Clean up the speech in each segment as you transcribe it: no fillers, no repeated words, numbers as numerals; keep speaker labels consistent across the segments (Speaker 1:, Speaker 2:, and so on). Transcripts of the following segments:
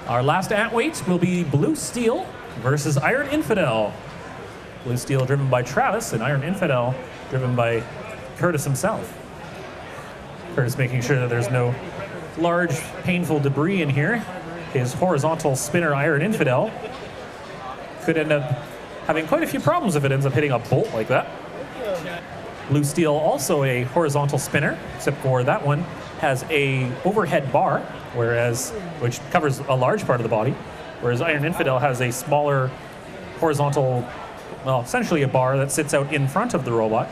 Speaker 1: Our last Antweight will be Blue Steel versus Iron Infidel. Blue Steel driven by Travis, and Iron Infidel driven by Curtis himself. Curtis making sure that there's no large, painful debris in here. His horizontal spinner, Iron Infidel, could end up having quite a few problems if it ends up hitting a bolt like that. Blue Steel, also a horizontal spinner, except for that one has a overhead bar, which covers a large part of the body, whereas Iron Infidel has a smaller horizontal, well, essentially a bar that sits out in front of the robot.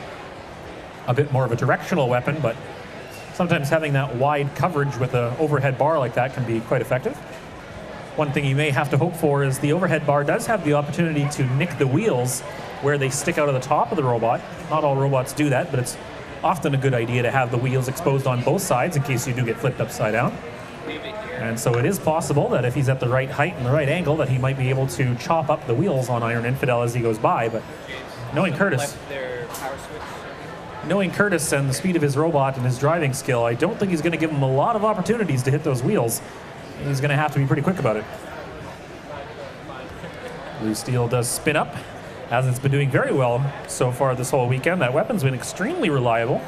Speaker 1: A bit more of a directional weapon, but sometimes having that wide coverage with an overhead bar like that can be quite effective. One thing you may have to hope for is the overhead bar does have the opportunity to nick the wheels where they stick out of the top of the robot. Not all robots do that, but it's often a good idea to have the wheels exposed on both sides in case you do get flipped upside down. And so it is possible that if he's at the right height and the right angle that he might be able to chop up the wheels on Iron Infidel as he goes by, but knowing Curtis and the speed of his robot and his driving skill, I don't think he's going to give him a lot of opportunities to hit those wheels. He's going to have to be pretty quick about it. Blue Steel does spin up, as it's been doing very well so far this whole weekend. That weapon's been extremely reliable,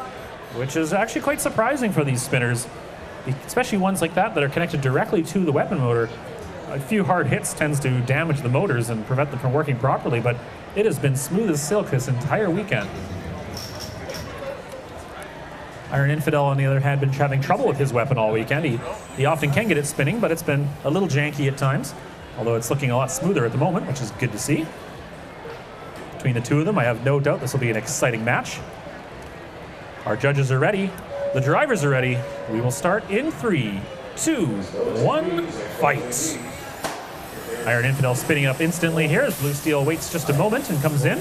Speaker 1: which is actually quite surprising for these spinners, especially ones like that are connected directly to the weapon motor. A few hard hits tends to damage the motors and prevent them from working properly, but it has been smooth as silk this entire weekend. Iron Infidel, on the other hand, been having trouble with his weapon all weekend. He often can get it spinning, but it's been a little janky at times, although it's looking a lot smoother at the moment, which is good to see. Between the two of them, I have no doubt this will be an exciting match. Our judges are ready. The drivers are ready. We will start in 3, 2, 1, fight. Iron Infidel spinning up instantly here as Blue Steel waits just a moment and comes in.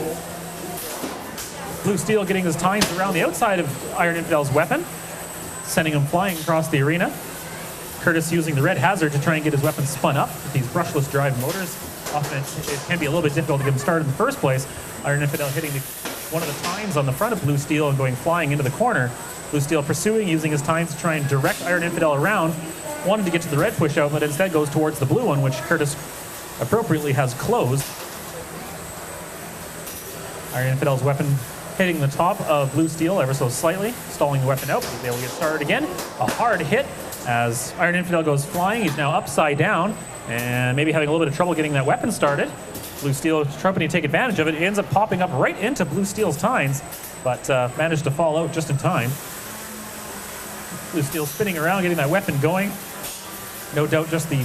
Speaker 1: Blue Steel getting his tines around the outside of Iron Infidel's weapon, sending him flying across the arena. Curtis using the red hazard to try and get his weapon spun up with these brushless drive motors. Often it can be a little bit difficult to get him started in the first place. Iron Infidel hitting one of the tines on the front of Blue Steel and going flying into the corner. Blue Steel pursuing, using his tines to try and direct Iron Infidel around. Wanted to get to the red push out, but instead goes towards the blue one, which Curtis appropriately has closed. Iron Infidel's weapon hitting the top of Blue Steel ever so slightly, stalling the weapon out, but he's able to get started again. A hard hit as Iron Infidel goes flying. He's now upside down and maybe having a little bit of trouble getting that weapon started. Blue Steel trying to take advantage of it. It ends up popping up right into Blue Steel's tines, but managed to fall out just in time. Blue Steel spinning around, getting that weapon going. No doubt just the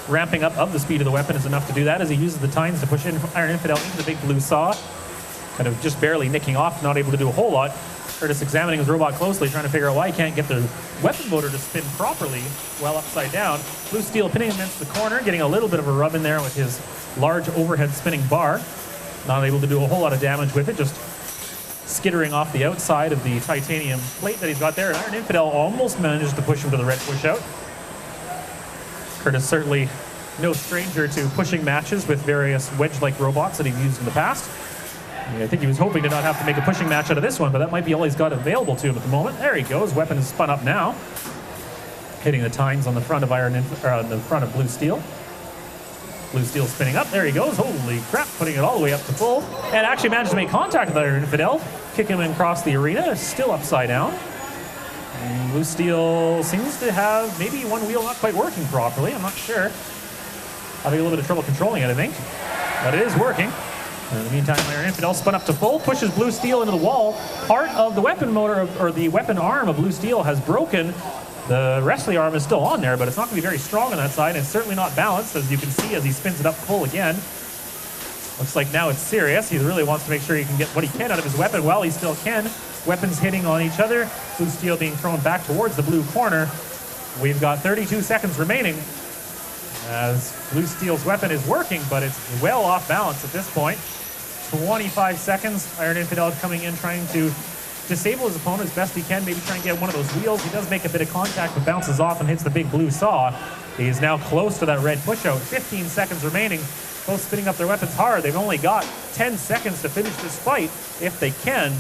Speaker 1: ramping up of the speed of the weapon is enough to do that as he uses the tines to push in Iron Infidel into the big blue saw. Kind of just barely nicking off, not able to do a whole lot. Curtis examining his robot closely, trying to figure out why he can't get the weapon motor to spin properly while upside down. Blue Steel pinning him into the corner, getting a little bit of a rub in there with his large overhead spinning bar. Not able to do a whole lot of damage with it, just skittering off the outside of the titanium plate that he's got there. And Iron Infidel almost managed to push him to the red push out. Curtis certainly no stranger to pushing matches with various wedge-like robots that he's used in the past. I think he was hoping to not have to make a pushing match out of this one, but that might be all he's got available to him at the moment. There he goes. Weapon is spun up now, hitting the tines on the front of the front of Blue Steel. Blue Steel spinning up. There he goes. Holy crap! Putting it all the way up to full, and actually managed to make contact with Iron Infidel, kick him across the arena. Still upside down. And Blue Steel seems to have maybe one wheel not quite working properly. I'm not sure. Having a little bit of trouble controlling it, I think, but it is working. In the meantime, Iron Infidel spun up to full, pushes Blue Steel into the wall. Part of the weapon motor, or the weapon arm of Blue Steel has broken. The rest of the arm is still on there, but it's not going to be very strong on that side, and it's certainly not balanced, as you can see as he spins it up full again. Looks like now it's serious. He really wants to make sure he can get what he can out of his weapon while he still can. Weapons hitting on each other. Blue Steel being thrown back towards the blue corner. We've got 32 seconds remaining, as Blue Steel's weapon is working, but it's well off balance at this point. 25 seconds. Iron Infidel coming in, trying to disable his opponent as best he can, maybe try and get one of those wheels. He does make a bit of contact, but bounces off and hits the big blue saw. He is now close to that red pushout. 15 seconds remaining. Both spinning up their weapons hard. They've only got 10 seconds to finish this fight, if they can.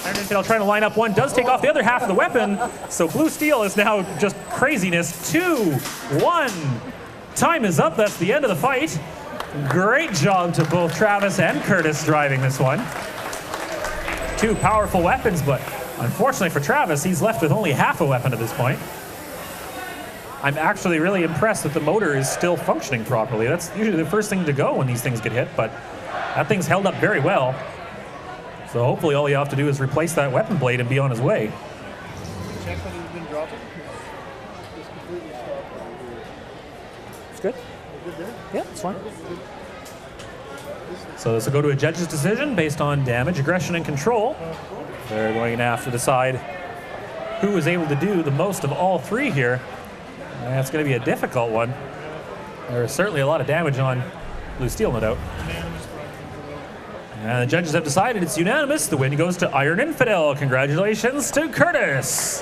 Speaker 1: Iron Infidel trying to line up one, does take off the other half of the weapon. So Blue Steel is now just craziness. 2, 1. time is up. That's the end of the fight. Great job to both Travis and Curtis driving this one. Two powerful weapons, but unfortunately for Travis, he's left with only half a weapon at this point. I'm actually really impressed that the motor is still functioning properly. That's usually the first thing to go when these things get hit, but that thing's held up very well. So hopefully all you have to do is replace that weapon blade and be on his way.
Speaker 2: Check that he's been dropping. Just completely stopped.
Speaker 1: It's good?
Speaker 2: Good there?
Speaker 1: Yeah, it's fine. So this will go to a judge's decision based on damage, aggression, and control. They're going to have to decide who was able to do the most of all three here. That's going to be a difficult one. There's certainly a lot of damage on Blue Steel, no doubt. And the judges have decided it's unanimous. The win goes to Iron Infidel. Congratulations to Curtis.